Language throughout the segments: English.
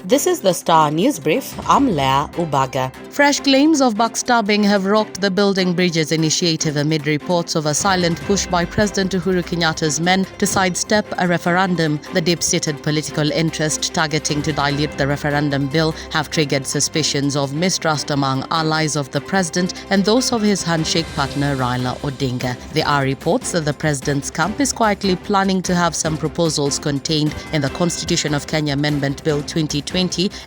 This is the Star News Brief. I'm Leah Ubaga. Fresh claims of backstabbing have rocked the Building Bridges initiative amid reports of a silent push by President Uhuru Kenyatta's men to sidestep a referendum. The deep-seated political interest targeting to dilute the referendum bill have triggered suspicions of mistrust among allies of the president and those of his handshake partner Raila Odinga. There are reports that the president's camp is quietly planning to have some proposals contained in the Constitution of Kenya Amendment Bill 2020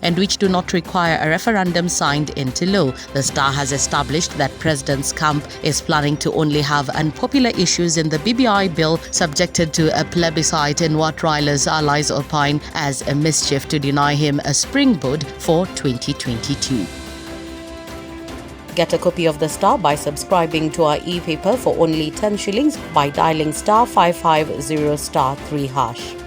and which do not require a referendum signed into law. The Star has established that President's camp is planning to only have unpopular issues in the BBI bill subjected to a plebiscite in what Raila's allies opine as a mischief to deny him a springboard for 2022. Get a copy of The Star by subscribing to our e-paper for only 10 shillings by dialing *550*3#.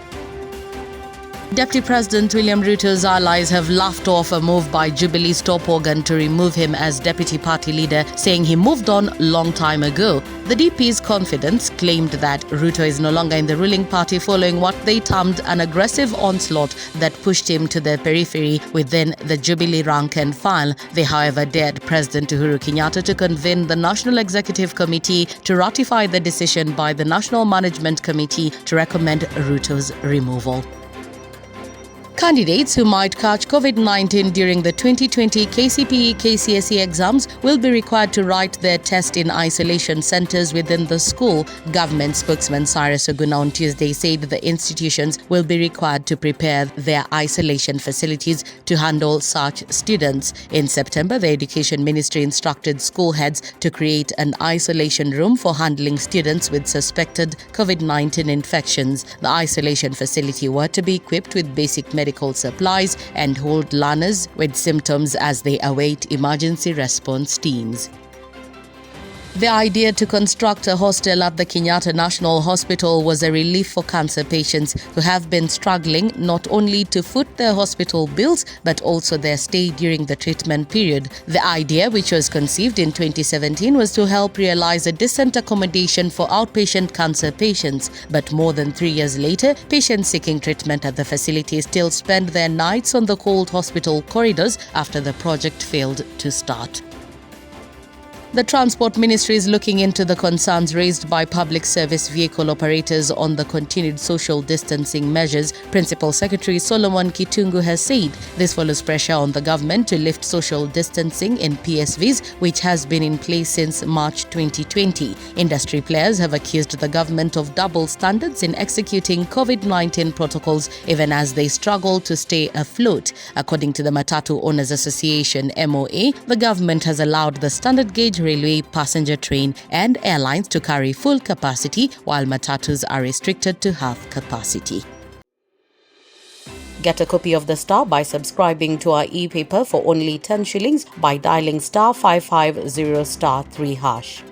Deputy President William Ruto's allies have laughed off a move by Jubilee's top organ to remove him as deputy party leader, saying he moved on long time ago. The DP's confidence claimed that Ruto is no longer in the ruling party following what they termed an aggressive onslaught that pushed him to the periphery within the Jubilee rank and file. They, however, dared President Uhuru Kenyatta to convene the National Executive Committee to ratify the decision by the National Management Committee to recommend Ruto's removal. Candidates who might catch COVID-19 during the 2020 KCPE-KCSE exams will be required to write their test in isolation centres within the school. Government spokesman Cyrus Oguna on Tuesday said the institutions will be required to prepare their isolation facilities to handle such students. In September, the Education Ministry instructed school heads to create an isolation room for handling students with suspected COVID-19 infections. The isolation facility were to be equipped with basic medical supplies and hold learners with symptoms as they await emergency response teams. The idea to construct a hostel at the Kenyatta National Hospital was a relief for cancer patients who have been struggling not only to foot their hospital bills but also their stay during the treatment period. The idea, which was conceived in 2017, was to help realize a decent accommodation for outpatient cancer patients. But more than 3 years later, patients seeking treatment at the facility still spend their nights on the cold hospital corridors after the project failed to start. The Transport Ministry is looking into the concerns raised by public service vehicle operators on the continued social distancing measures. Principal Secretary Solomon Kitungu has said this follows pressure on the government to lift social distancing in PSVs, which has been in place since March 2020. Industry players have accused the government of double standards in executing COVID-19 protocols, even as they struggle to stay afloat. According to the Matatu Owners Association (MOA), the government has allowed the standard gauge railway, passenger train and airlines to carry full capacity while matatus are restricted to half capacity. Get a copy of The Star by subscribing to our e-paper for only 10 shillings by dialing *550*3#.